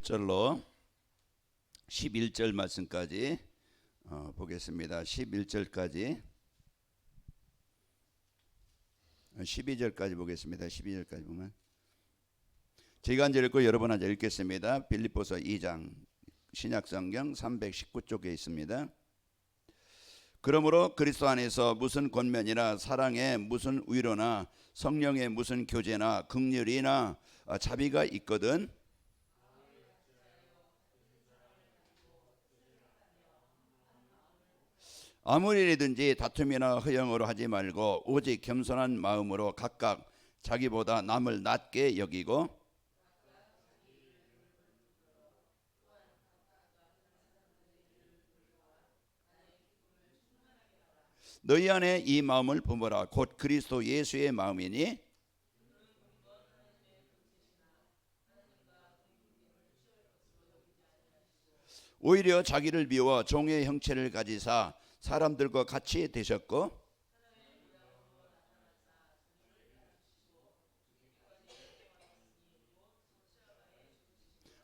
1절로 11절 말씀까지 보겠습니다. 11절까지 12절까지 보겠습니다. 12절까지 보면 제가 앉아 읽고 여러분 앉아 읽겠습니다. 빌립보서 2장 신약성경 319쪽에 있습니다. 그러므로 그리스도 안에서 무슨 권면이나 사랑에 무슨 위로나 성령의 무슨 교제나 긍휼이나 자비가 있거든 아무리 일이든지 다툼이나 허영으로 하지 말고 오직 겸손한 마음으로 각각 자기보다 남을 낮게 여기고 너희 안에 이 마음을 품어라. 곧 그리스도 예수의 마음이니 오히려 자기를 비워 종의 형체를 가지사 사람들과 같이 되셨고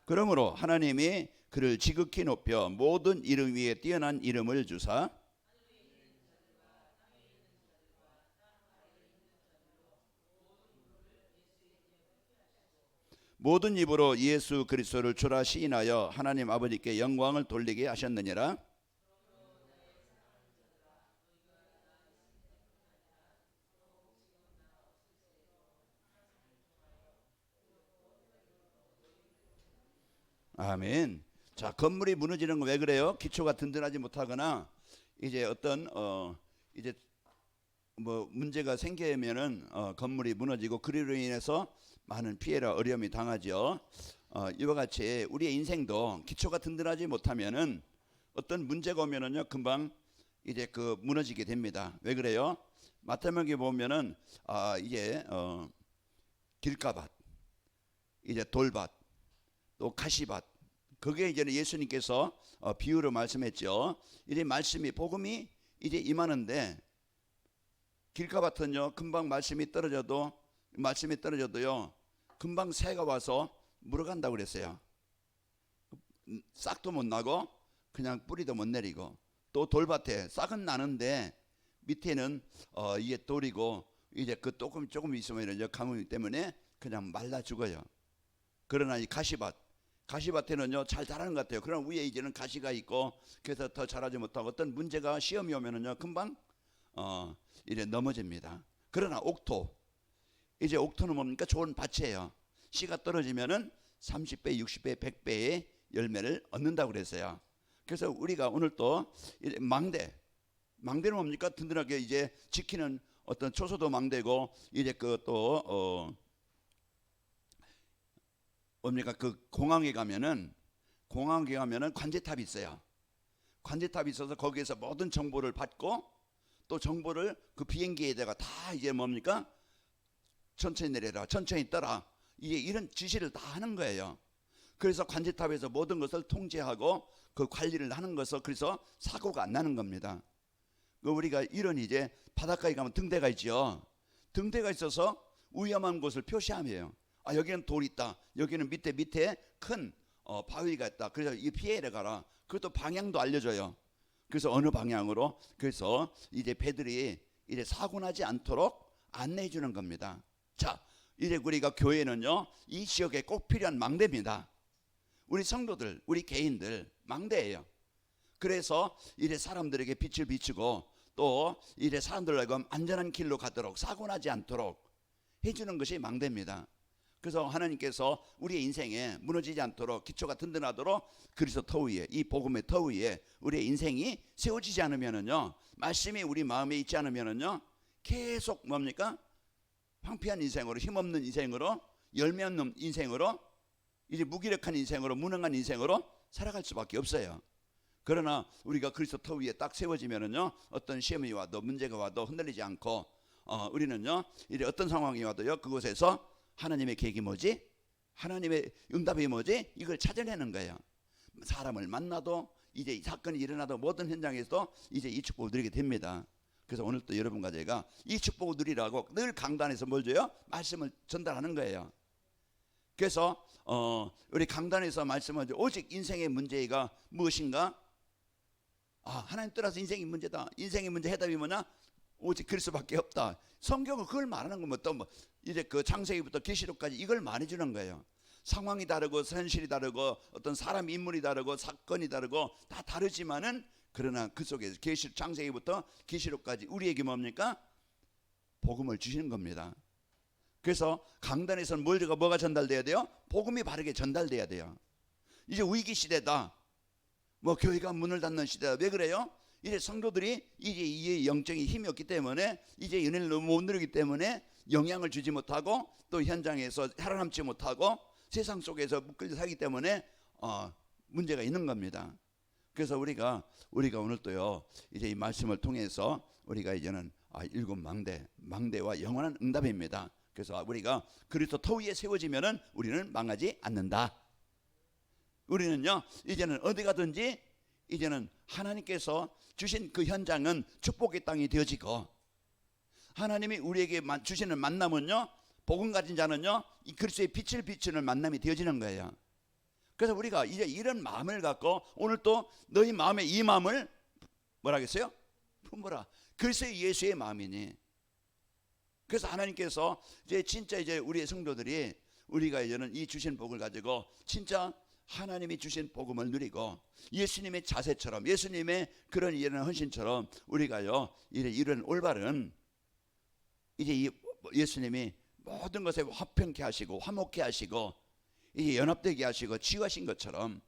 그러므로 하나님이 그를 지극히 높여 모든 이름 위에 뛰어난 이름을 주사 모든 입으로 예수 그리스도를 주라 시인하여 하나님 아버지께 영광을 돌리게 하셨느니라. 아멘. 자, 건물이 무너지는 건 왜 그래요? 기초가 든든하지 못하거나 이제 어떤 이제 뭐 문제가 생기면은 건물이 무너지고 그로 인해서 많은 피해라 어려움이 당하죠. 이와 같이 우리의 인생도 기초가 든든하지 못하면은 어떤 문제가 오면은요 금방 이제 그 무너지게 됩니다. 왜 그래요? 마태복음에 보면은 이제 길가밭, 이제 돌밭, 또 가시밭. 그게 이제는 예수님께서 비유로 말씀했죠. 이제 말씀이 복음이 이제 임하는데 길가밭은요 금방 말씀이 떨어져도요 금방 새가 와서 물어간다고 그랬어요. 싹도 못 나고 그냥 뿌리도 못 내리고 또 돌밭에 싹은 나는데 밑에는 이게 돌이고 이제 그 조금 있으면 이제 가뭄 때문에 그냥 말라 죽어요. 그러나 이 가시밭에는요 잘 자라는 것 같아요. 그러나 위에 이제는 가시가 있고 그래서 더 자라지 못하고 어떤 문제가 시험이 오면은요 금방 이제 넘어집니다. 그러나 이제 옥토는 뭡니까? 좋은 밭이에요. 씨가 떨어지면은 30배, 60배, 100배의 열매를 얻는다고 그랬어요. 그래서 우리가 오늘 또 망대는 뭡니까? 든든하게 이제 지키는 어떤 초소도 망대고 이제 그또 뭡니까? 그 공항에 가면은 관제탑이 있어요. 관제탑이 있어서 거기에서 모든 정보를 받고 또 정보를 그 비행기에다가 다 이제 뭡니까? 천천히 내려라, 천천히 떠라. 이게 이런 지시를 다 하는 거예요. 그래서 관제탑에서 모든 것을 통제하고 그 관리를 하는 것을 그래서 사고가 안 나는 겁니다. 우리가 이런 이제 바닷가에 가면 등대가 있죠. 등대가 있어서 위험한 곳을 표시함이에요. 여기는 돌이 있다. 여기는 밑에 큰 바위가 있다. 그래서 이 피해를 가라. 그것도 방향도 알려줘요. 그래서 어느 방향으로 그래서 이제 배들이 이제 사고 나지 않도록 안내해 주는 겁니다. 자, 이제 우리가 교회는요 이 지역에 꼭 필요한 망대입니다. 우리 성도들, 우리 개인들 망대예요. 그래서 이제 사람들에게 빛을 비추고 또 이제 사람들에게 안전한 길로 가도록 사고 나지 않도록 해주는 것이 망대입니다. 그래서 하나님께서 우리의 인생에 무너지지 않도록 기초가 든든하도록 그리스도 터 위에 이 복음의 터 위에 우리의 인생이 세워지지 않으면은요 말씀이 우리 마음에 있지 않으면은요 계속 뭡니까? 황폐한 인생으로 힘없는 인생으로 열매 없는 인생으로 이제 무기력한 인생으로 무능한 인생으로 살아갈 수밖에 없어요. 그러나 우리가 그리스도 터 위에 딱 세워지면은요 어떤 시험이 와도 문제가 와도 흔들리지 않고 우리는요 이제 어떤 상황이 와도요 그곳에서 하나님의 계획이 뭐지? 하나님의 응답이 뭐지? 이걸 찾아내는 거예요. 사람을 만나도 이제 사건이 일어나도 모든 현장에서 이제 이 축복을 누리게 됩니다. 그래서 오늘 또 여러분과 제가 이 축복을 누리라고 늘 강단에서 뭘 줘요? 말씀을 전달하는 거예요. 그래서 우리 강단에서 말씀하죠. 오직 인생의 문제가 무엇인가? 하나님 떠나서 인생이 문제다. 인생의 문제 해답이 뭐냐? 오직 그리스도밖에 없다. 성경은 그걸 말하는 거면 또 이제 그 창세기부터 계시록까지 이걸 말해주는 거예요. 상황이 다르고 현실이 다르고 어떤 사람 인물이 다르고 사건이 다르고 다 다르지만은 그러나 그 속에서 창세기부터 계시록까지 우리에게 뭡니까? 복음을 주시는 겁니다. 그래서 강단에서는 뭐가 전달돼야 돼요? 복음이 바르게 전달돼야 돼요. 이제 위기 시대다. 교회가 문을 닫는 시대다. 왜 그래요? 이제 성도들이 이제 이 영적인 힘이 없기 때문에 이제 은혜를 너무 못 누리기 때문에 영향을 주지 못하고 또 현장에서 살아남지 못하고 세상 속에서 묶여 살기 때문에 문제가 있는 겁니다. 그래서 우리가 오늘 또요 이제 이 말씀을 통해서 우리가 이제는 일곱 망대와 영원한 응답입니다. 그래서 우리가 그리스도 터 위에 세워지면은 우리는 망하지 않는다. 우리는요 이제는 어디 가든지 이제는 하나님께서 주신 그 현장은 축복의 땅이 되어지고 하나님이 우리에게 주시는 만남은요 복음 가진 자는요 이 그리스도의 빛을 비추는 만남이 되어지는 거예요. 그래서 우리가 이제 이런 마음을 갖고 오늘 또 너희 마음에 이 마음을 뭐라 하겠어요? 품어라. 그리스도의 예수의 마음이니. 그래서 하나님께서 이제 진짜 이제 우리의 성도들이 우리가 이제는 이 주신 복을 가지고 진짜 하나님이 주신 복음을 누리고 예수님의 자세처럼 예수님의 그런 이런 헌신처럼 우리가요 이런 올바른 이제 예수님이 모든 것에 화평케 하시고 화목케 하시고 이게 연합되게 하시고 치유하신 것처럼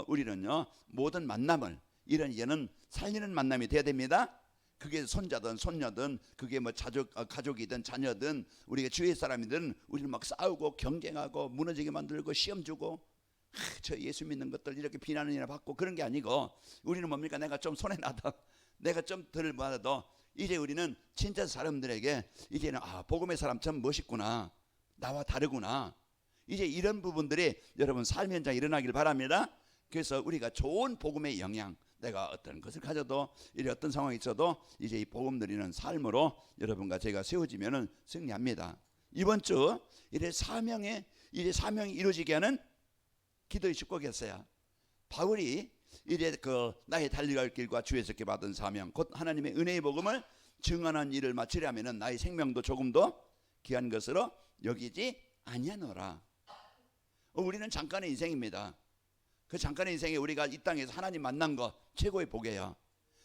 우리는요 모든 만남을 이런 얘는 살리는 만남이 돼야 됩니다. 그게 손자든 손녀든 그게 가족이든 자녀든 우리가 주위의 사람이든 우리는 막 싸우고 경쟁하고 무너지게 만들고 시험 주고 저 예수 믿는 것들 이렇게 비난이나 받고 그런 게 아니고 우리는 뭡니까? 내가 좀 손해나도 내가 좀 덜 받아도 이제 우리는 진짜 사람들에게 이제는 복음의 사람 참 멋있구나 나와 다르구나 이제 이런 부분들이 여러분 삶 현장에 일어나길 바랍니다. 그래서 우리가 좋은 복음의 영향 내가 어떤 것을 가져도 이제 어떤 상황이 있어도 이제 이 복음 누리는 삶으로 여러분과 제가 세워지면은 승리합니다. 이번 주 이제 사명이 이루어지게 하는 기도의 축복이었어요. 바울이 이제 그 나의 달려갈 길과 주에서 받은 사명 곧 하나님의 은혜의 복음을 증언한 일을 마치려면은 나의 생명도 조금도 귀한 것으로 여기지 아니하노라. 우리는 잠깐의 인생입니다. 그 잠깐의 인생에 우리가 이 땅에서 하나님 만난 거 최고의 복이에요.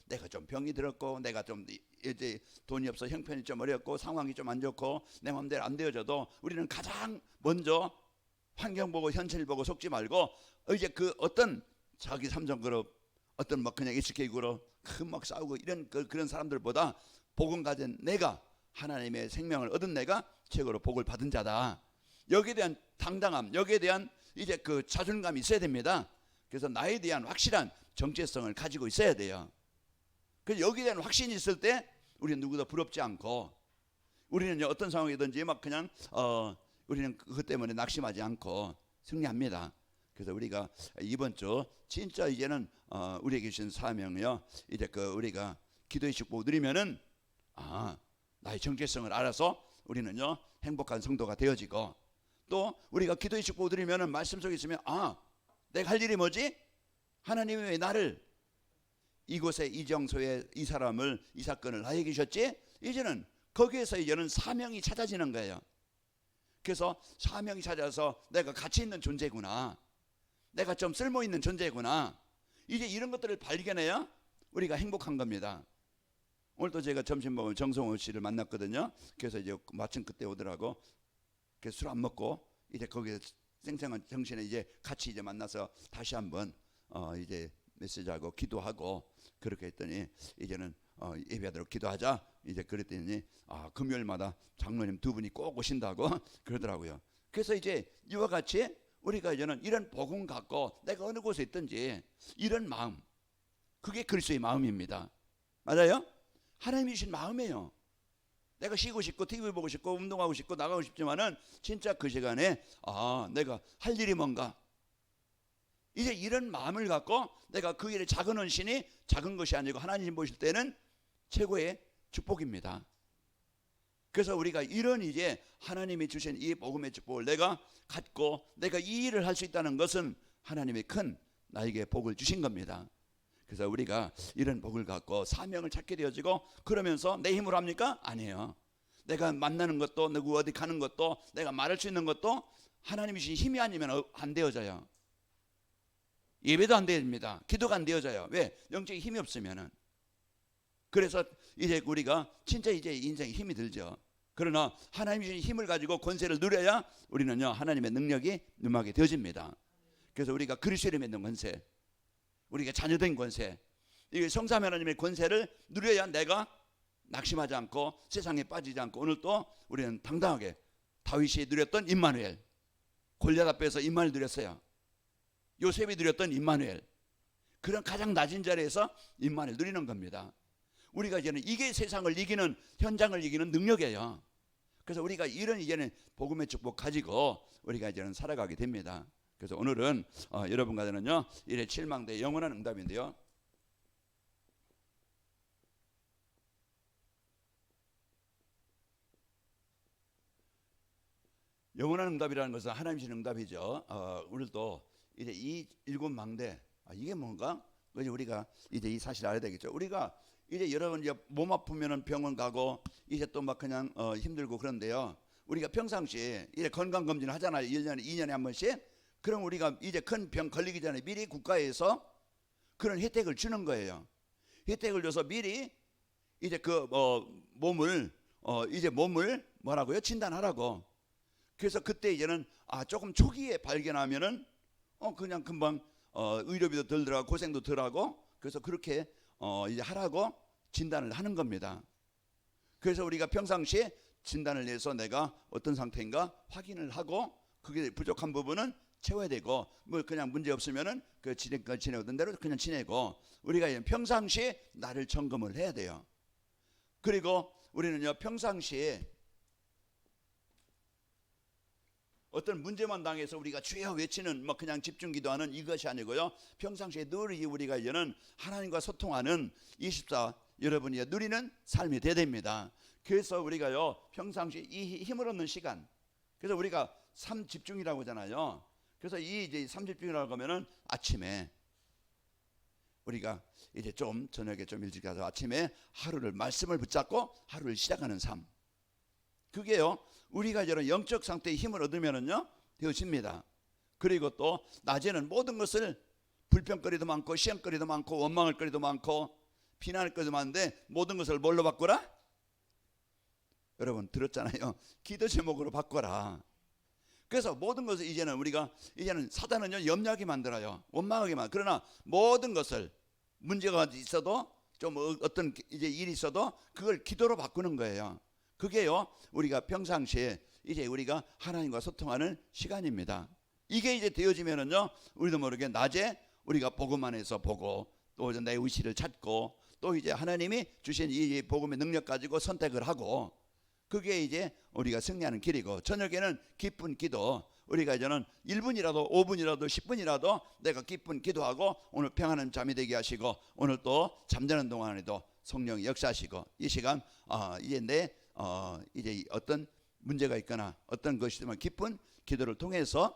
내가 좀 병이 들었고 내가 좀 이제 돈이 없어 형편이 좀 어렵고 상황이 좀 안 좋고 내 마음대로 안 되어져도 우리는 가장 먼저 환경 보고 현실 보고 속지 말고 이제 그 어떤 자기 삼성그룹 어떤 그냥 SK 그룹 막 싸우고 이런 그런 사람들보다 복음 가진 내가 하나님의 생명을 얻은 내가 최고로 복을 받은 자다. 여기에 대한 당당함, 여기에 대한 이제 그 자존감이 있어야 됩니다. 그래서 나에 대한 확실한 정체성을 가지고 있어야 돼요. 그래서 여기에 대한 확신이 있을 때 우리는 누구도 부럽지 않고 우리는 어떤 상황이든지 막 그냥 우리는 그것 때문에 낙심하지 않고 승리합니다. 그래서 우리가 이번 주 진짜 이제는 우리에게 주신 사명이요. 이제 우리가 기도의 축복을 누리면은 나의 정체성을 알아서 우리는요 행복한 성도가 되어지고 또 우리가 기도의 축복을 누리면은 말씀 속에 있으면 내가 할 일이 뭐지? 하나님이 왜 나를 이곳에 이 장소에 이 사람을 이 사건을 나에게 주셨지? 이제는 거기에서 이제는 사명이 찾아지는 거예요. 그래서 사명이 찾아서 내가 가치 있는 존재구나. 내가 좀 쓸모 있는 존재구나. 이제 이런 것들을 발견해야 우리가 행복한 겁니다. 오늘도 제가 점심 먹으면 정성호 씨를 만났거든요. 그래서 이제 마침 그때 오더라고. 그래서 술 안 먹고 이제 거기에 생생한 정신에 이제 같이 이제 만나서 다시 한번 이제 메시지하고 기도하고 그렇게 했더니 이제는 예배하도록 기도하자. 이제 그랬더니 금요일마다 장로님 두 분이 꼭 오신다고 그러더라고요. 그래서 이제 이와 같이 우리가 이제는 이런 복음 갖고 내가 어느 곳에 있든지 이런 마음 그게 그리스도의 마음입니다. 맞아요? 하나님이 주신 마음이에요. 내가 쉬고 싶고 TV 보고 싶고 운동하고 싶고 나가고 싶지만은 진짜 그 시간에 내가 할 일이 뭔가 이제 이런 마음을 갖고 내가 그 일에 작은 헌신이 작은 것이 아니고 하나님 보실 때는 최고의 축복입니다. 그래서 우리가 이런 이제 하나님이 주신 이 복음의 축복을 내가 갖고 내가 이 일을 할 수 있다는 것은 하나님이 큰 나에게 복을 주신 겁니다. 그래서 우리가 이런 복을 갖고 사명을 찾게 되어지고 그러면서 내 힘으로 합니까? 아니에요. 내가 만나는 것도 누구 어디 가는 것도 내가 말할 수 있는 것도 하나님이 주신 힘이 아니면 안 되어져요. 예배도 안 됩니다. 기도가 안 되어져요. 왜? 영적인 힘이 없으면은. 그래서 이제 우리가 진짜 이제 인생에 힘이 들죠. 그러나 하나님이 주신 힘을 가지고 권세를 누려야 우리는요 하나님의 능력이 임하게 되어집니다. 그래서 우리가 그리스도를 맺는 권세, 우리가 자녀된 권세, 이 성삼위 하나님의 권세를 누려야 내가 낙심하지 않고 세상에 빠지지 않고 오늘 또 우리는 당당하게 다윗이 누렸던 임마누엘, 골리앗 앞에서 임마누엘 누렸어요. 요셉이 누렸던 임마누엘, 그런 가장 낮은 자리에서 임마누엘 누리는 겁니다. 우리가 이제는 이게 세상을 이기는, 현장을 이기는 능력이에요. 그래서 우리가 이런 이제는 복음의 축복 가지고 우리가 이제는 살아가게 됩니다. 그래서 오늘은 여러분과는요 일의 칠망대 영원한 응답인데요. 영원한 응답이라는 것은 하나님 주신 응답이죠. 오늘도 이제 이 일곱 망대, 이게 뭔가? 우리가 이제 이 사실을 알아야 되겠죠. 우리가 이제 여러분 이제 몸 아프면은 병원 가고 이제 또 막 그냥 힘들고 그런데요. 우리가 평상시에 이제 건강 검진을 하잖아요. 1년에 2년에 한 번씩. 그럼 우리가 이제 큰 병 걸리기 전에 미리 국가에서 그런 혜택을 주는 거예요. 혜택을 줘서 미리 이제 그 몸을 이제 몸을 뭐라고요? 진단하라고. 그래서 그때 이제는 조금 초기에 발견하면은 그냥 금방 의료비도 덜 들어가고 고생도 덜 하고 그래서 그렇게 이제 하라고 진단을 하는 겁니다. 그래서 우리가 평상시에 진단을 해서 내가 어떤 상태인가 확인을 하고 그게 부족한 부분은 채워야 되고 뭐 그냥 문제 없으면은 그 지내오던 대로 그냥 지내고 우리가 평상시에 나를 점검을 해야 돼요. 그리고 우리는요 평상시에 어떤 문제만 당해서 우리가 주여 외치는 뭐 그냥 집중 기도하는 이것이 아니고요. 평상시에 늘 우리가 이제는 하나님과 소통하는 24 여러분이 누리는 삶이 돼야 됩니다. 그래서 우리가요 평상시에 이 힘을 얻는 시간. 그래서 우리가 삼집중이라고 하잖아요. 그래서 이 이제 삼집중이라고 하면은 아침에 우리가 이제 좀 저녁에 좀 일찍 가서 아침에 하루를 말씀을 붙잡고 하루를 시작하는 삶. 그게요 우리가 이런 영적 상태의 힘을 얻으면은요 되어집니다. 그리고 또 낮에는 모든 것을 불평거리도 많고 시험거리도 많고 원망할 거리도 많고 비난할 거리도 많은데 모든 것을 뭘로 바꾸라? 여러분 들었잖아요. 기도 제목으로 바꿔라. 그래서 모든 것을 이제는 우리가 이제는 사단은요 염려하게 만들어요. 원망하게 만들어요. 그러나 모든 것을 문제가 있어도 좀 어떤 이제 일이 있어도 그걸 기도로 바꾸는 거예요. 그게요 우리가 평상시에 이제 우리가 하나님과 소통하는 시간입니다. 이게 이제 되어지면은요 우리도 모르게 낮에 우리가 복음 안에서 보고 또 내 의지를 찾고 또 이제 하나님이 주신 이 복음의 능력 가지고 선택을 하고 그게 이제 우리가 승리하는 길이고 저녁에는 기쁜 기도 우리가 이제는 1분이라도 5분이라도 10분이라도 내가 기쁜 기도하고 오늘 평안한 잠이 되게 하시고 오늘 또 잠자는 동안에도 성령이 역사하시고 이 시간 이제 이제 어떤 문제가 있거나 어떤 것이지만 기쁜 기도를 통해서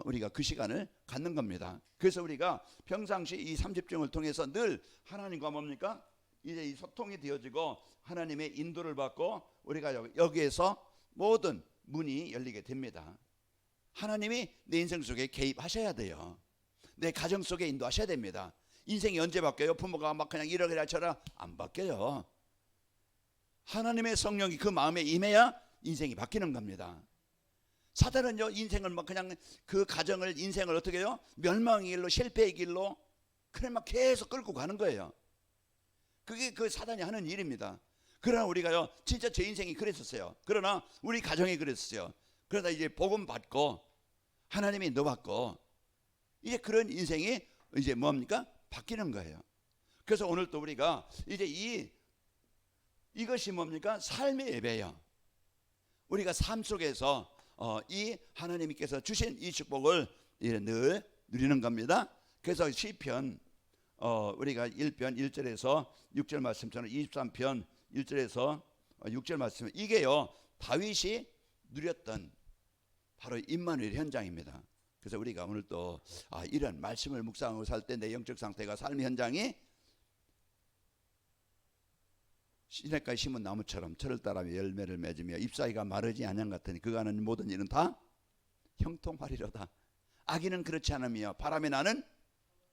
우리가 그 시간을 갖는 겁니다. 그래서 우리가 평상시 이 삼집중을 통해서 늘 하나님과 뭡니까? 이제 이 소통이 되어지고 하나님의 인도를 받고 우리가 여기에서 모든 문이 열리게 됩니다. 하나님이 내 인생 속에 개입하셔야 돼요. 내 가정 속에 인도하셔야 됩니다. 인생이 언제 바뀌어요? 부모가 막 그냥 이러기라 저러라 안 바뀌어요. 하나님의 성령이 그 마음에 임해야 인생이 바뀌는 겁니다. 사단은요 인생을 막 그냥 그 가정을 인생을 어떻게 해요? 멸망의 길로 실패의 길로 그래 막 계속 끌고 가는 거예요. 그게 그 사단이 하는 일입니다. 그러나 우리가요 진짜 제 인생이 그랬었어요. 그러나 우리 가정이 그랬었어요. 그러다 이제 복음 받고 하나님이 인도 받고 이제 그런 인생이 이제 뭡니까? 바뀌는 거예요. 그래서 오늘 또 우리가 이제 이것이 뭡니까? 삶의 예배예요. 우리가 삶 속에서 이 하나님께서 주신 이 축복을 늘 누리는 겁니다. 그래서 시편 우리가 1편 1절에서 6절 말씀처럼 23편 1절에서 6절 말씀, 이게요 다윗이 누렸던 바로 임마누엘 현장입니다. 그래서 우리가 오늘 또 이런 말씀을 묵상하고 살 때 내 영적 상태가 삶의 현장이 시냇가에 심은 나무처럼 철을 따라며 열매를 맺으며 잎사귀가 마르지 않은 같으니 그가 하는 모든 일은 다 형통하리로다. 악인은 그렇지 않으며 바람에 나는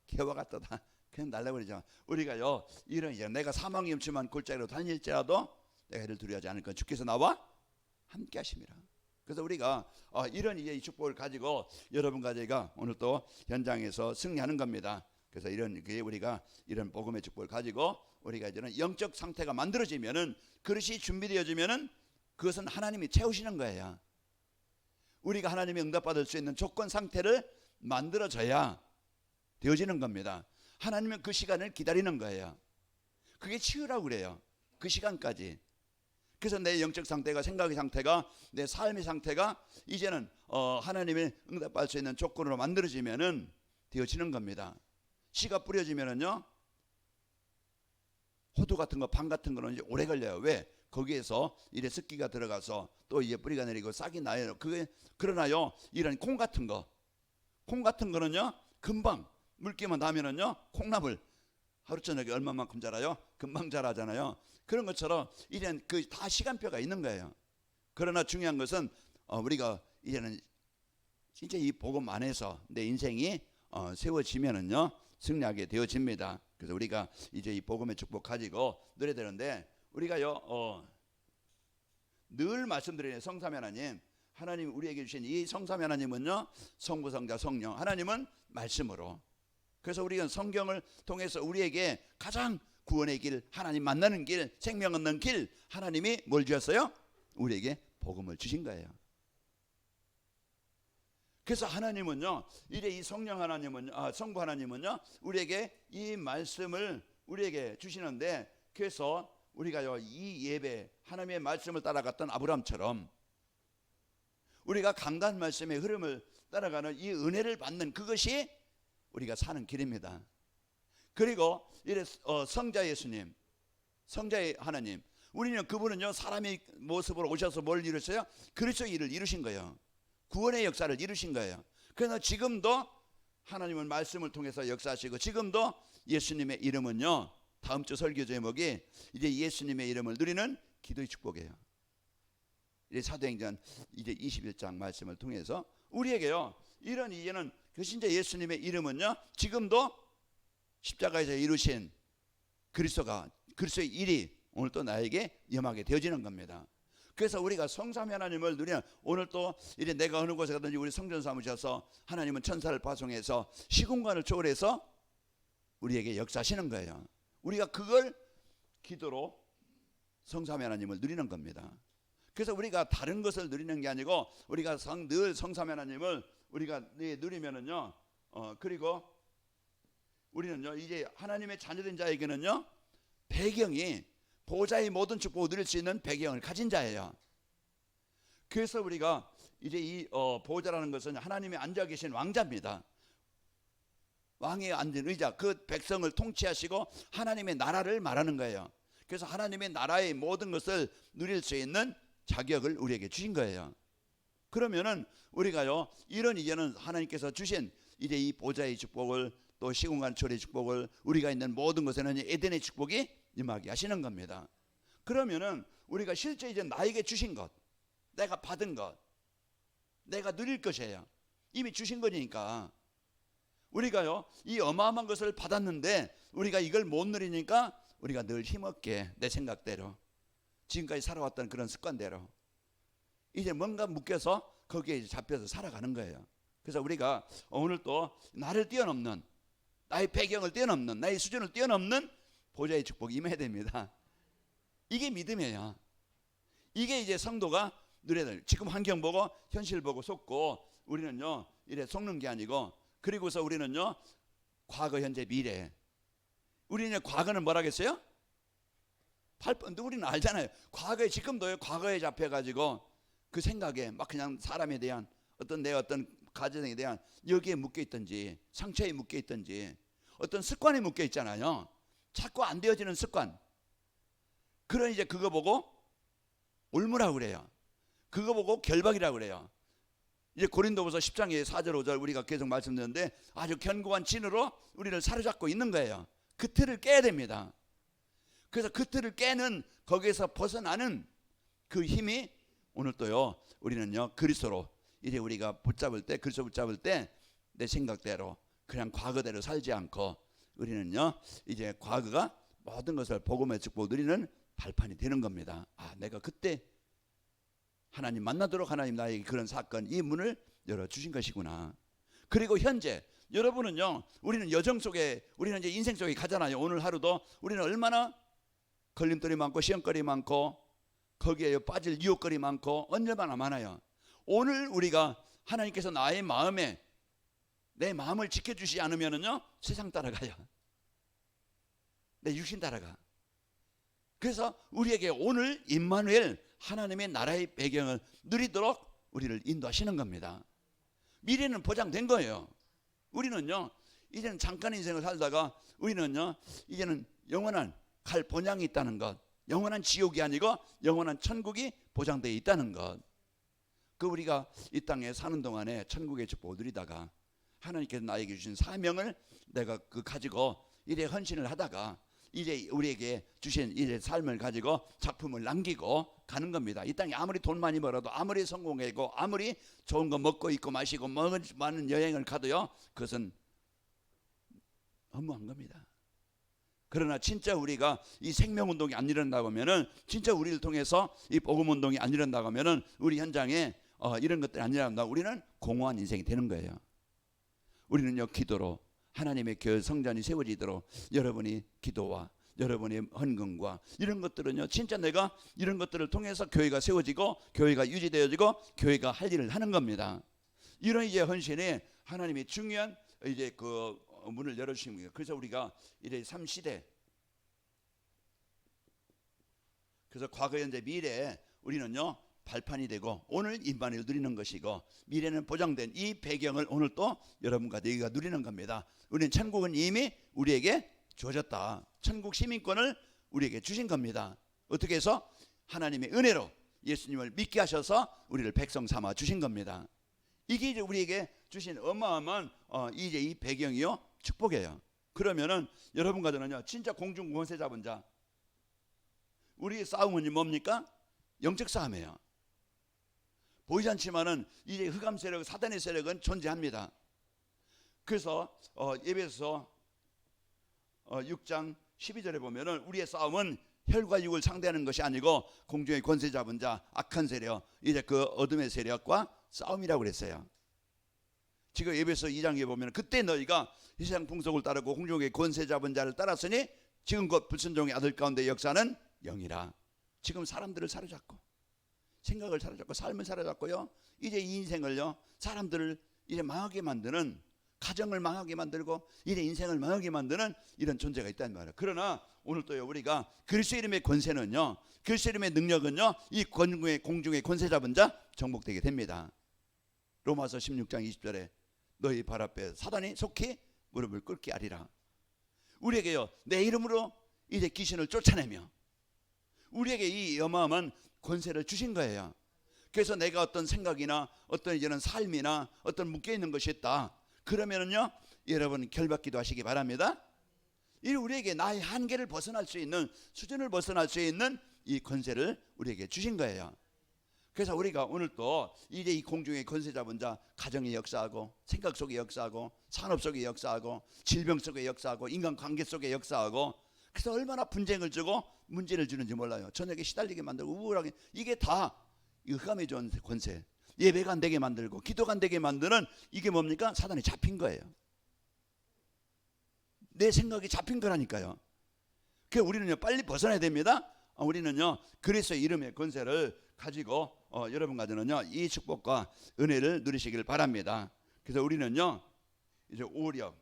개와 같도다. 그냥 날려버리죠. 우리가요 이런 내가 사망이 엄침한 골짜기로 다닐지라도 내가 이를 두려워하지 않을 건 주께서 나와 함께 하심이라. 그래서 우리가 이런 이제 이 축복을 가지고 여러분과 제가 오늘 또 현장에서 승리하는 겁니다. 그래서 이런 우리가 이런 복음의 축복을 가지고 우리가 이제는 영적 상태가 만들어지면은, 그릇이 준비되어지면은 그것은 하나님이 채우시는 거예요. 우리가 하나님의 응답받을 수 있는 조건 상태를 만들어져야 되어지는 겁니다. 하나님은 그 시간을 기다리는 거예요. 그게 치유라고 그래요. 그 시간까지. 그래서 내 영적 상태가, 생각의 상태가, 내 삶의 상태가 이제는 하나님의 응답받을 수 있는 조건으로 만들어지면은 되어지는 겁니다. 씨가 뿌려지면은요 호두 같은 거, 방 같은 거는 이제 오래 걸려요. 왜? 거기에서 이래 습기가 들어가서 또 이제 뿌리가 내리고 싹이 나요. 그러나요 이런 콩 같은 거는요 금방 물기만 나면은요, 콩나물 하루 저녁에 얼마만큼 자라요? 금방 자라잖아요. 그런 것처럼 이제는 그 다 시간표가 있는 거예요. 그러나 중요한 것은 우리가 이제는 진짜 이 복음 안에서 내 인생이 세워지면은요 승리하게 되어집니다. 그래서 우리가 이제 이 복음의 축복 가지고 노래 되는데, 우리가요 늘 말씀드리는 성삼위 하나님, 하나님 우리에게 주신 이 성삼위 하나님은요 성부, 성자, 성령, 하나님은 말씀으로. 그래서 우리는 성경을 통해서 우리에게 가장 구원의 길, 하나님 만나는 길, 생명 얻는 길, 하나님이 뭘 주셨어요? 우리에게 복음을 주신 거예요. 그래서 하나님은요 이제 이 성령 하나님은요, 성부 하나님은요 우리에게 이 말씀을 우리에게 주시는데, 그래서 우리가요 이 예배, 하나님의 말씀을 따라갔던 아브라함처럼 우리가 강단 말씀의 흐름을 따라가는 이 은혜를 받는 그것이 우리가 사는 길입니다. 그리고 이래 성자 예수님, 성자의 하나님, 우리는 그분은요 사람의 모습으로 오셔서 뭘 이루셨어요? 그리스도의 일을 이루신 거예요. 구원의 역사를 이루신 거예요. 그래서 지금도 하나님은 말씀을 통해서 역사하시고, 지금도 예수님의 이름은요, 다음 주 설교 제목이 이제 예수님의 이름을 누리는 기도의 축복이에요. 이제 사도행전 이제 21장 말씀을 통해서 우리에게요 이런 이제는 그 진짜 예수님의 이름은요 지금도 십자가에서 이루신 그리스도의 일이 오늘 또 나에게 임하게 되어지는 겁니다. 그래서 우리가 성삼위 하나님을 누리는, 오늘 또 이제 내가 어느 곳에 가든지 우리 성전 삼으셔서 하나님은 천사를 파송해서 시공간을 초월해서 우리에게 역사하시는 거예요. 우리가 그걸 기도로 성삼위 하나님을 누리는 겁니다. 그래서 우리가 다른 것을 누리는 게 아니고 우리가 늘 성삼위 하나님을 우리가 누리면은요 그리고 우리는요 이제 하나님의 자녀된 자에게는요 배경이 보좌의 모든 축복을 누릴 수 있는 배경을 가진 자예요. 그래서 우리가 이제 이 보좌라는 것은 하나님이 앉아 계신 왕자입니다. 왕에 앉은 의자, 그 백성을 통치하시고 하나님의 나라를 말하는 거예요. 그래서 하나님의 나라의 모든 것을 누릴 수 있는 자격을 우리에게 주신 거예요. 그러면은 우리가요 이런 이제는 하나님께서 주신 이제 이 보좌의 축복을, 또 시공간 초월의 축복을, 우리가 있는 모든 것에는 에덴의 축복이 임하게 하시는 겁니다. 그러면은 우리가 실제 이제 나에게 주신 것, 내가 받은 것, 내가 누릴 것이에요. 이미 주신 거니까 우리가요 이 어마어마한 것을 받았는데 우리가 이걸 못 누리니까 우리가 늘 힘없게 내 생각대로 지금까지 살아왔던 그런 습관대로 이제 뭔가 묶여서 거기에 이제 잡혀서 살아가는 거예요. 그래서 우리가 오늘 또 나를 뛰어넘는, 나의 배경을 뛰어넘는, 나의 수준을 뛰어넘는 보좌의 축복이 임해야 됩니다. 이게 믿음이에요. 이게 이제 성도가 누려야 돼요. 지금 환경 보고 현실 보고 속고 우리는요 이래 속는 게 아니고, 그리고서 우리는요 과거 현재 미래, 우리는 과거는 뭐라겠어요? 우리는 알잖아요. 과거에, 지금도요 과거에 잡혀가지고 그 생각에 막 그냥 사람에 대한 어떤 내 어떤 가정에 대한 여기에 묶여 있든지 상처에 묶여 있든지 어떤 습관에 묶여 있잖아요. 자꾸 안 되어지는 습관. 그런 이제 그거 보고 올무라고 그래요. 그거 보고 결박이라고 그래요. 이제 고린도후서 10장의 4절 5절 우리가 계속 말씀드렸는데 아주 견고한 진으로 우리를 사로잡고 있는 거예요. 그 틀을 깨야 됩니다. 그래서 그 틀을 깨는, 거기에서 벗어나는 그 힘이 오늘 또요, 우리는요 그리스도로 이제 우리가 붙잡을 때, 그리스도 붙잡을 때 내 생각대로 그냥 과거대로 살지 않고 우리는요 이제 과거가 모든 것을 복음의 축복을 누리는 발판이 되는 겁니다. 아, 내가 그때 하나님 만나도록 하나님 나에게 그런 사건, 이 문을 열어주신 것이구나. 그리고 현재 여러분은요, 우리는 여정 속에, 우리는 이제 인생 속에 가잖아요. 오늘 하루도 우리는 얼마나 걸림돌이 많고 시험거리 많고 거기에 빠질 유혹거리 많고 얼마나 많아요. 오늘 우리가 하나님께서 나의 마음에 내 마음을 지켜주시지 않으면은요 세상 따라가요. 내 육신 따라가. 그래서 우리에게 오늘 임마누엘 하나님의 나라의 배경을 누리도록 우리를 인도하시는 겁니다. 미래는 보장된 거예요. 우리는요 이제는 잠깐 인생을 살다가 우리는요 이제는 영원한 갈 본향이 있다는 것, 영원한 지옥이 아니고 영원한 천국이 보장되어 있다는 것. 그 우리가 이 땅에 사는 동안에 천국의 축복을 누리다가 하나님께서 나에게 주신 사명을 내가 그 가지고 이래 헌신을 하다가 이제 우리에게 주신 이제 삶을 가지고 작품을 남기고 가는 겁니다. 이 땅에 아무리 돈 많이 벌어도, 아무리 성공하고, 아무리 좋은 거 먹고 입고 마시고 많은 여행을 가도요 그것은 허무한 겁니다. 그러나 진짜 우리가 이 생명운동이 안 일어난다고 하면은, 진짜 우리를 통해서 이 복음운동이 안 일어난다고 하면은 우리 현장에 이런 것들이 안 일어난다고 우리는 공허한 인생이 되는 거예요. 우리는요 기도로 하나님의 교회 성전이 세워지도록 여러분이 기도와 여러분의 헌금과 이런 것들은요 진짜 내가 이런 것들을 통해서 교회가 세워지고 교회가 유지되어지고 교회가 할 일을 하는 겁니다. 이런 이제 헌신이 하나님의 중요한 이제 그 문을 열어주신 거예요. 그래서 우리가 이제 3시대, 그래서 과거 현재 미래에 우리는요 발판이 되고 오늘 임마누엘 누리는 것이고 미래는 보장된 이 배경을 오늘 또 여러분과 너희가 누리는 겁니다. 우리는 천국은 이미 우리에게 주어졌다. 천국 시민권을 우리에게 주신 겁니다. 어떻게 해서? 하나님의 은혜로 예수님을 믿게 하셔서 우리를 백성 삼아 주신 겁니다. 이게 이제 우리에게 주신 어마어마한 이제 이 배경이요 축복이에요. 그러면은 여러분과 저는요 진짜 공중 권세 잡은 자, 우리의 싸움은 뭡니까? 영적 싸움이에요. 보이지 않지만은 이제 흑암 세력, 사단의 세력은 존재합니다. 그래서 에베소서 6장 12절에 보면은 우리의 싸움은 혈과 육을 상대하는 것이 아니고 공중의 권세 잡은 자, 악한 세력, 이제 그 어둠의 세력과 싸움이라고 그랬어요. 지금 에베소 2장에 보면 그때 너희가 이 세상 풍속을 따르고 공중의 권세 잡은 자를 따랐으니 지금 곧 불순종의 아들 가운데 역사는 영이라. 지금 사람들을 사로잡고 생각을 사로잡고 삶을 사로잡고요 이제 이 인생을요 사람들을 이제 망하게 만드는, 가정을 망하게 만들고 이제 인생을 망하게 만드는 이런 존재가 있다는 말이에요. 그러나 오늘 또요 우리가 그리스도 이름의 권세는요, 그리스도 이름의 능력은요 이 공중의 권세 잡은 자 정복되게 됩니다. 로마서 16장 20절에 너희 발 앞에 사단이 속히 무릎을 꿇게 하리라. 우리에게요 내 이름으로 이제 귀신을 쫓아내며 우리에게 이 어마어마한 권세를 주신 거예요. 그래서 내가 어떤 생각이나 어떤 이제는 삶이나 어떤 묶여있는 것이 있다 그러면은요 여러분 결박기도 하시기 바랍니다. 이 우리에게 나의 한계를 벗어날 수 있는, 수준을 벗어날 수 있는 이 권세를 우리에게 주신 거예요. 그래서 우리가 오늘 또 이제 이 공중의 권세 잡은 자, 가정의 역사하고 생각 속에 역사하고 산업 속에 역사하고 질병 속에 역사하고 인간관계 속에 역사하고, 그래서 얼마나 분쟁을 주고 문제를 주는지 몰라요. 저녁에 시달리게 만들고 우울하게, 이게 다 이 흑암의 권세, 예배가 안 되게 만들고 기도가 안 되게 만드는 이게 뭡니까? 사단이 잡힌 거예요. 내 생각이 잡힌 거라니까요. 그래서 우리는요 빨리 벗어나야 됩니다. 우리는요 그리스도의 이름의 권세를 가지고 여러분과 저는요 이 축복과 은혜를 누리시길 바랍니다. 그래서 우리는요 이제 오력,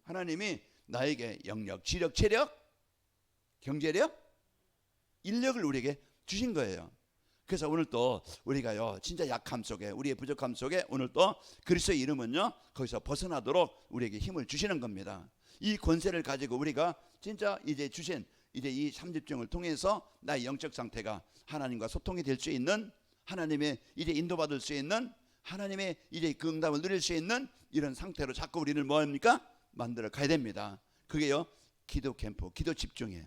하나님이 나에게 영력, 지력, 체력, 경제력, 인력을 우리에게 주신 거예요. 그래서 오늘 또 우리가요 진짜 약함 속에, 우리의 부족함 속에 오늘 또 그리스도의 이름은요 거기서 벗어나도록 우리에게 힘을 주시는 겁니다. 이 권세를 가지고 우리가 진짜 이제 주신 이제 이 삼집중을 통해서 나의 영적 상태가 하나님과 소통이 될 수 있는, 하나님의 이제 인도받을 수 있는, 하나님의 이제 그 응답을 누릴 수 있는 이런 상태로 자꾸 우리를 뭐합니까? 만들어 가야 됩니다. 그게요, 기도 캠프, 기도 집중이에요.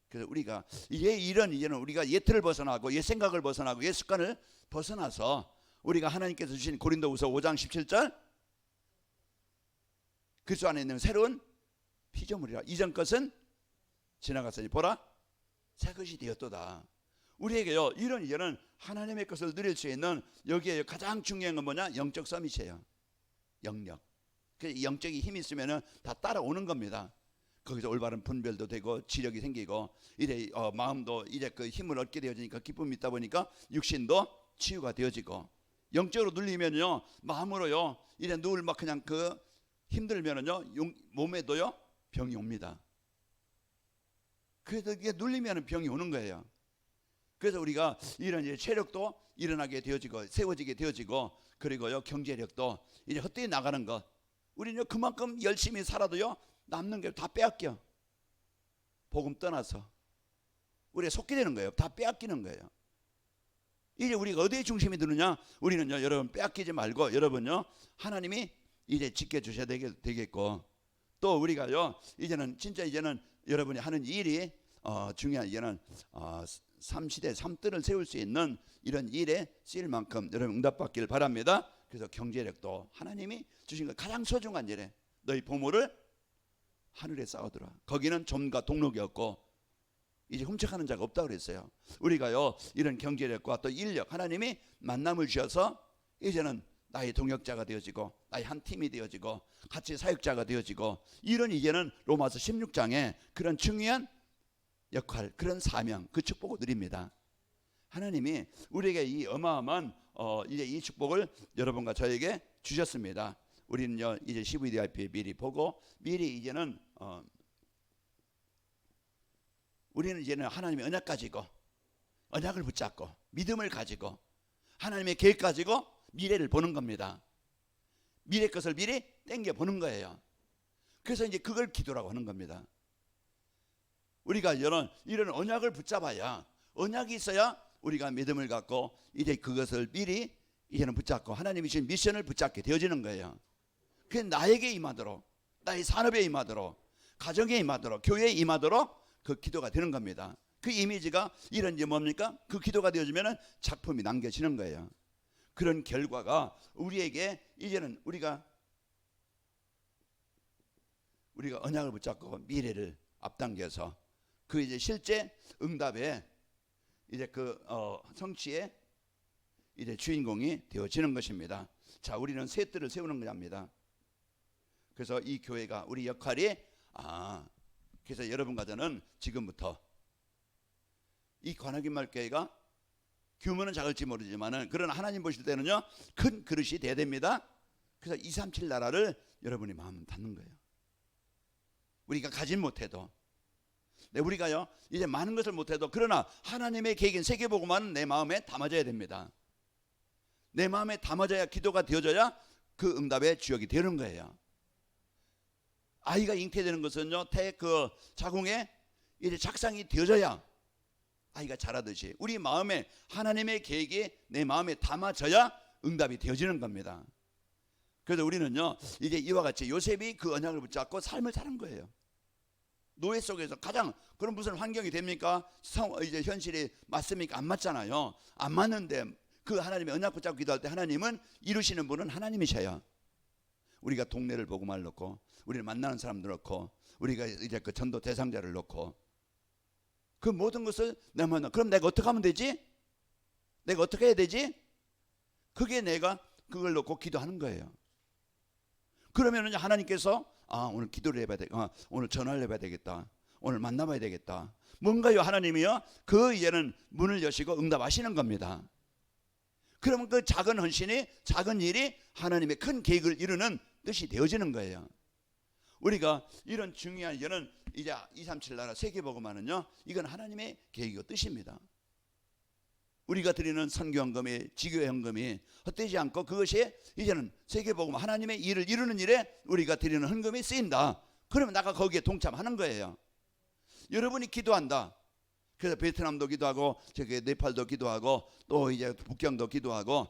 그래서 우리가 이제는 우리가 옛 틀을 벗어나고 옛 생각을 벗어나고 옛 습관을 벗어나서 우리가 하나님께서 주신 고린도후서 5장 17절, 그리스도 안에 있는 새로운 피조물이라. 이전 것은 지나갔으니 보라 새 것이 되었도다. 우리에게요, 이제는 하나님의 것을 누릴 수 있는, 여기에 가장 중요한 건 뭐냐? 영적 서밋이에요. 영력. 그 영적인 힘이 있으면은 다 따라오는 겁니다. 거기서 올바른 분별도 되고 지력이 생기고 이제 마음도 이제 그 힘을 얻게 되어지니까 기쁨이 있다 보니까 육신도 치유가 되어지고, 영적으로 눌리면요, 마음으로요 이제 누울 막 그냥 그 힘들면은요 몸에도요 병이 옵니다. 그래서 이게 눌리면은 병이 오는 거예요. 그래서 우리가 이런 이제 체력도 일어나게 되어지고 세워지게 되어지고, 그리고요 경제력도 이제 헛되이 나가는 것, 우리는 그만큼 열심히 살아도요 남는 게 다 빼앗겨. 복음 떠나서 우리가 속게 되는 거예요. 다 빼앗기는 거예요. 이제 우리가 어디에 중심이 드느냐? 우리는요, 여러분 빼앗기지 말고, 여러분요 하나님이 이제 지켜주셔야 되겠고, 또 우리가요 이제는 진짜 이제는 여러분이 하는 일이 중요한, 이제는 3시대 3뜰을 세울 수 있는 이런 일에 쓰일 만큼 여러분 응답받기를 바랍니다. 그래서 경제력도 하나님이 주신 것 가장 소중한 일에 너희 보물을 하늘에 쌓아두라. 거기는 점과 동록이 없고 이제 훔쳐가는 자가 없다고 그랬어요. 우리가요 이런 경제력과 또 인력, 하나님이 만남을 주셔서 이제는 나의 동역자가 되어지고 나의 한 팀이 되어지고 같이 사역자가 되어지고, 이런 이제는 로마서 16장에 그런 중요한 역할, 그런 사명, 그 축복을 누립니다. 하나님이 우리에게 이 어마어마한 이제 이 축복을 여러분과 저에게 주셨습니다. 우리는요 이제 CVDIP 미리 보고 미리 이제는 우리는 이제는 하나님의 언약 가지고, 언약을 붙잡고 믿음을 가지고 하나님의 계획 가지고 미래를 보는 겁니다. 미래 것을 미리 땡겨 보는 거예요. 그래서 이제 그걸 기도라고 하는 겁니다. 우리가 이런 언약을 붙잡아야, 언약이 있어야 우리가 믿음을 갖고 이제 그것을 미리 이제는 붙잡고 하나님이 주신 미션을 붙잡게 되어지는 거예요. 그게 나에게 임하도록, 나의 산업에 임하도록, 가정에 임하도록, 교회에 임하도록 그 기도가 되는 겁니다. 그 이미지가 이런 게 뭡니까? 그 기도가 되어지면 작품이 남겨지는 거예요. 그런 결과가 우리에게 이제는 우리가 언약을 붙잡고 미래를 앞당겨서 그 이제 실제 응답에 이제 그 성취의 이제 주인공이 되어지는 것입니다. 자, 우리는 새 뜰을 세우는 겁니다. 그래서 이 교회가 우리 역할이 그래서 여러분과 저는 지금부터 이 관악인말교회가 규모는 작을지 모르지만은 그러나 하나님 보실 때는요 큰 그릇이 돼야 됩니다. 그래서 237 나라를 여러분이 마음 닫는 거예요. 우리가 가진 못해도, 우리가요 이제 많은 것을 못해도, 그러나 하나님의 계획인 세계복음화는 내 마음에 담아져야 됩니다. 내 마음에 담아져야, 기도가 되어져야 그 응답의 주역이 되는 거예요. 아이가 잉태되는 것은요 그 자궁에 이제 작상이 되어져야 아이가 자라듯이 우리 마음에 하나님의 계획이 내 마음에 담아져야 응답이 되어지는 겁니다. 그래서 우리는요 이제 이와 같이 요셉이 그 언약을 붙잡고 삶을 사는 거예요. 노예 속에서 가장, 그런 무슨 환경이 됩니까? 이제 현실이 맞습니까? 안 맞잖아요. 안 맞는데 그 하나님의 언약 붙잡고 기도할 때 하나님은 이루시는 분은 하나님이셔요. 우리가 동네를 복음화를 놓고, 우리를 만나는 사람들 놓고, 우리가 이제 그 전도 대상자를 놓고, 그 모든 것을 그럼 내가 어떻게 하면 되지? 내가 어떻게 해야 되지? 그게 내가 그걸 놓고 기도하는 거예요. 그러면 하나님께서 오늘 기도를 해봐야 되겠다, 오늘 전화를 해봐야 되겠다, 오늘 만나봐야 되겠다, 뭔가요? 하나님이요 그 이제는 문을 여시고 응답하시는 겁니다. 그러면 그 작은 헌신이, 작은 일이 하나님의 큰 계획을 이루는 뜻이 되어지는 거예요. 우리가 이런 중요한 이제는 이제 237 나라 세계복음화는요 이건 하나님의 계획이고 뜻입니다. 우리가 드리는 선교헌금이, 지교헌금이 헛되지 않고 그것이 이제는 세계복음화, 하나님의 일을 이루는 일에 우리가 드리는 헌금이 쓰인다. 그러면 나가 거기에 동참하는 거예요. 여러분이 기도한다. 그래서 베트남도 기도하고 저기 네팔도 기도하고 또 이제 북경도 기도하고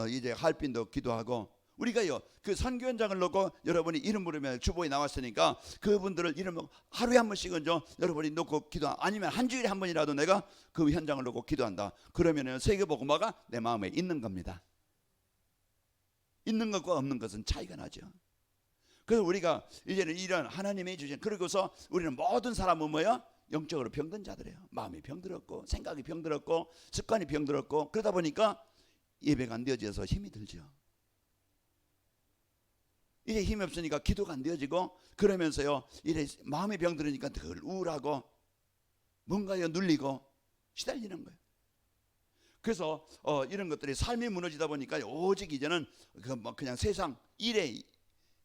이제 할빈도 기도하고 우리가요 그 선교 현장을 놓고 여러분이 이름 부르면 주보에 나왔으니까 그분들을 이름 하루에 한 번씩은 좀 여러분이 놓고 기도 아니면 한 주일에 한 번이라도 내가 그 현장을 놓고 기도한다. 그러면은 세계복음화가 내 마음에 있는 겁니다. 있는 것과 없는 것은 차이가 나죠. 그래서 우리가 이제는 이런 하나님이 주신 그러고서 우리는 모든 사람은 뭐야? 영적으로 병든 자들이에요. 마음이 병들었고 생각이 병들었고 습관이 병들었고 그러다 보니까 예배가 안 되어져서 힘이 들죠. 이제 힘이 없으니까 기도가 안 되어지고 그러면서요 이래 마음이 병들으니까 덜 우울하고 뭔가요 눌리고 시달리는 거예요. 그래서 이런 것들이 삶이 무너지다 보니까 오직 이제는 그냥 세상 일에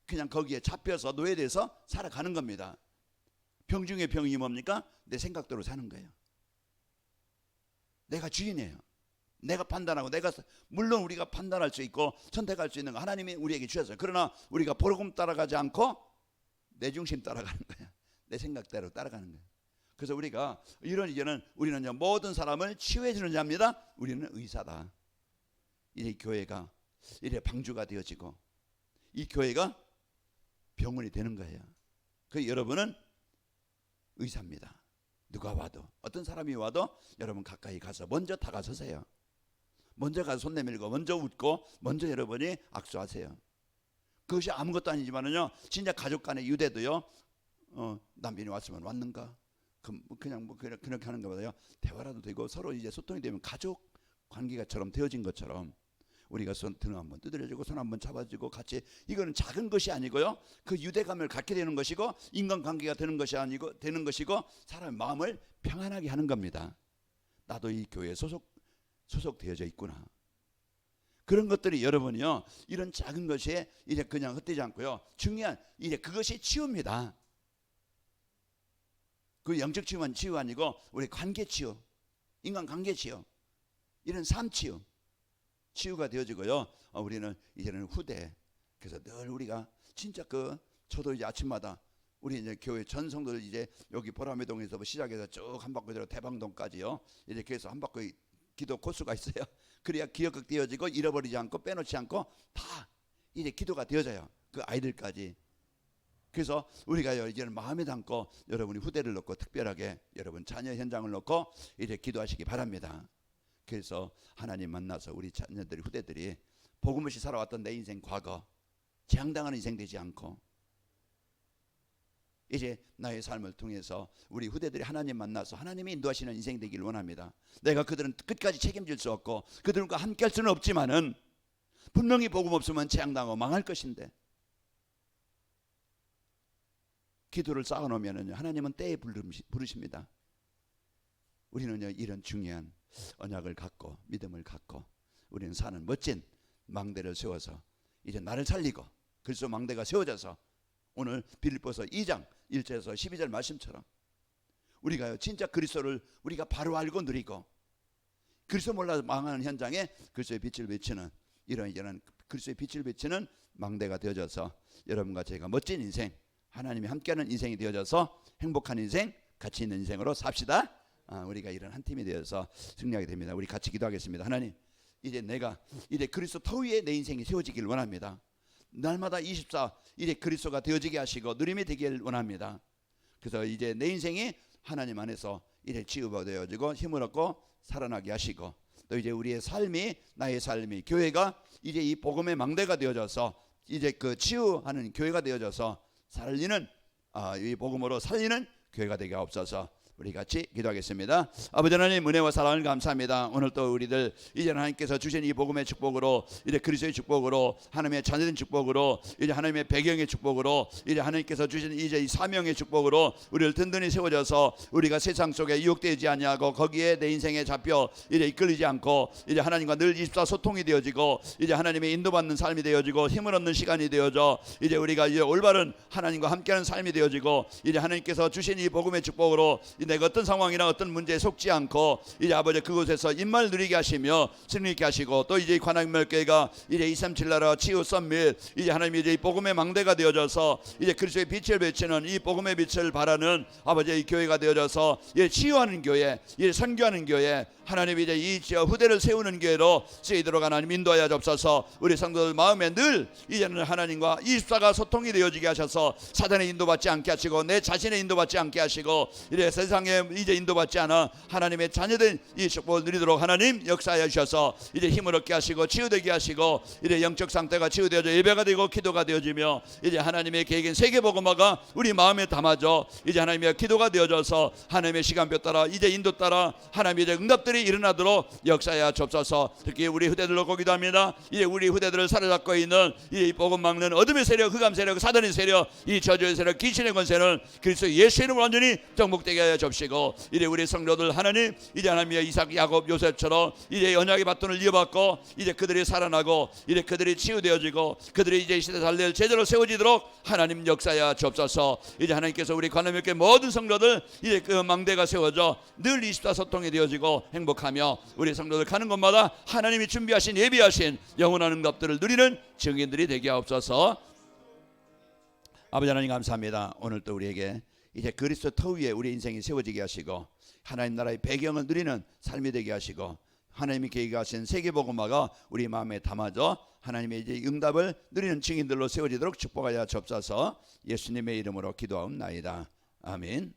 그냥 거기에 잡혀서 노예돼서 살아가는 겁니다. 병 중에 병이 뭡니까? 내 생각대로 사는 거예요. 내가 주인이에요. 내가 판단하고 내가 물론 우리가 판단할 수 있고 선택할 수 있는 거 하나님이 우리에게 주셨어요. 그러나 우리가 보로금 따라가지 않고 내 중심 따라가는 거예요. 내 생각대로 따라가는 거예요. 그래서 우리가 이제는 우리는 모든 사람을 치유해 주는 자입니다. 우리는 의사다. 이제 교회가 이제 방주가 되어지고 이 교회가 병원이 되는 거예요. 그 여러분은 의사입니다. 누가 와도 어떤 사람이 와도 여러분 가까이 가서 먼저 다가서세요. 먼저 가서 손 내밀고 먼저 웃고 먼저 여러분이 악수하세요. 그것이 아무것도 아니지만은요 진짜 가족 간의 유대도요 남편이 왔으면 왔는가 그냥 그렇게 하는 것보다요 대화라도 되고 서로 이제 소통이 되면 가족 관계가처럼 되어진 것처럼 우리가 등 한번 두드려주고 손 한번 잡아주고 같이 이거는 작은 것이 아니고요 그 유대감을 갖게 되는 것이고 인간관계가 되는 것이고 사람의 마음을 평안하게 하는 겁니다. 나도 이 교회에 소속되어져 있구나. 그런 것들이 여러분이요 이런 작은 것이 이제 그냥 헛되지 않고요 중요한 이제 그것이 치유입니다. 그 영적 치유만 치유 아니고 우리 관계 치유, 인간 관계 치유, 이런 삶 치유가 되어지고요. 우리는 이제는 후대. 그래서 늘 우리가 진짜 저도 이제 아침마다 우리 이제 교회 전 성도들 이제 여기 보라매동에서 시작해서 쭉 한 바퀴 들어 대방동까지요. 이렇게 해서 한 바퀴 기도 코스가 있어요. 그래야 기억이 되어지고 잃어버리지 않고 빼놓지 않고 다 이제 기도가 되어져요. 그 아이들까지. 그래서 우리가 이제는 마음에 담고 여러분이 후대를 놓고 특별하게 여러분 자녀 현장을 놓고 이제 기도하시기 바랍니다. 그래서 하나님 만나서 우리 자녀들이 후대들이 복음 없이 살아왔던 내 인생 과거 재앙당하는 인생 되지 않고 이제 나의 삶을 통해서 우리 후대들이 하나님 만나서 하나님이 인도하시는 인생 되기를 원합니다. 내가 그들은 끝까지 책임질 수 없고 그들과 함께 할 수는 없지만은 분명히 복음 없으면 재앙당하고 망할 것인데 기도를 쌓아놓으면 하나님은 때에 부르십니다. 우리는 이런 중요한 언약을 갖고 믿음을 갖고 우리는 사는 멋진 망대를 세워서 이제 나를 살리고 그리스도 망대가 세워져서 오늘 빌립보서 2장 1절에서 12절 말씀처럼 우리가요 진짜 그리스도를 우리가 바로 알고 누리고 그리스도 몰라서 망하는 현장에 그리스도의 빛을 비치는 이런 그리스도의 빛을 비치는 망대가 되어져서 여러분과 제가 멋진 인생 하나님이 함께하는 인생이 되어져서 행복한 인생 가치 있는 인생으로 삽시다. 우리가 이런 한 팀이 되어서 승리하게 됩니다. 우리 같이 기도하겠습니다. 하나님 이제 내가 이제 그리스도 터 위에 내 인생이 세워지길 원합니다. 날마다 24 이제 그리스도가 되어지게 하시고 누림이 되길 원합니다. 그래서 이제 내 인생이 하나님 안에서 이제 치유되어지고 힘을 얻고 살아나게 하시고 또 이제 우리의 삶이 나의 삶이 교회가 이제 이 복음의 망대가 되어져서 이제 그 치유하는 교회가 되어져서 살리는 이 복음으로 살리는 교회가 되게 하옵소서. 우리 같이 기도하겠습니다. 아버지 하나님 은혜와 사랑을 감사합니다. 오늘 또 우리들 이제 하나님께서 주신 이 복음의 축복으로 이제 그리스도의 축복으로 하나님의 자녀된 축복으로 이제 하나님의 배경의 축복으로 이제 하나님께서 주신 이제 이 사명의 축복으로 우리를 든든히 세워져서 우리가 세상 속에 유혹되지 아니하고 거기에 내 인생에 잡혀 이제 이끌리지 않고 이제 하나님과 늘 24 소통이 되어지고 이제 하나님의 인도받는 삶이 되어지고 힘을 얻는 시간이 되어져 이제 우리가 이제 올바른 하나님과 함께하는 삶이 되어지고 이제 하나님께서 주신 이 복음의 축복으로 내가 어떤 상황이나 어떤 문제에 속지 않고 이제 아버지 그곳에서 입말 누리게 하시며 승리케 하시고, 또 이제 관악멸교회가 이제 237 나라 치유 썸밋 이제 하나님이 이제 이 복음의 망대가 되어져서 이제 그리스도의 빛을 비치는 이 복음의 빛을 발하는 아버지의 교회가 되어져서 이제 치유하는 교회, 이제 선교하는 교회, 하나님이 이제 이 후대를 세우는 교회로 쓰이도록 하나님 인도하여 주옵소서. 우리 성도들 마음에 늘 이제는 하나님과 24가 소통이 되어지게 하셔서 사단의 인도받지 않게 하시고 내 자신의 인도받지 않게 하시고 이제 세상에 이제 인도받지 않아 하나님의 자녀된 이 축복을 누리도록 하나님 역사하여 주셔서 이제 힘을 얻게 하시고 치유되게 하시고 이제 영적 상태가 치유되어져 예배가 되고 기도가 되어지며 이제 하나님의 계획인 세계복음화가 우리 마음에 담아져 이제 하나님의 기도가 되어져서 하나님의 시간표 따라 이제 인도 따라 하나님의 이제 응답들이 일어나도록 역사하여 주옵소서. 특히 우리 후대들로 거기도 합니다. 이제 우리 후대들을 사로잡고 있는 이 복음 막는 어둠의 세력, 흑암 세력, 사단의 세력, 이 저주의 세력, 귀신의 권세는 그리스도 예수의 이름으로 완전히 정복되게 하여 주옵시고, 이제 우리 성도들 하나님 이제 하나님의 이삭, 야곱, 요셉처럼 이제 언약의 바톤을 이어받고 이제 그들이 살아나고 이제 그들이 치유되어지고 그들이 이제 이 시대 살릴 제대로 세워지도록 하나님 역사하여 주옵소서. 이제 하나님께서 우리 관음교회 모든 성도들 이제 그 망대가 세워져 늘 24 소통이 되어지고 행복하며 우리 성도들 가는 곳마다 하나님이 준비하신 예비하신 영원한 응답들을 누리는 증인들이 되게 하옵소서. 아버지 하나님 감사합니다. 오늘 또 우리에게 이제 그리스도 터 위에 우리 인생이 세워지게 하시고 하나님 나라의 배경을 누리는 삶이 되게 하시고 하나님이 계획하신 세계복음화가 우리 마음에 담아져 하나님의 이제 응답을 누리는 증인들로 세워지도록 축복하여 주옵소서. 예수님의 이름으로 기도하옵나이다. 아멘.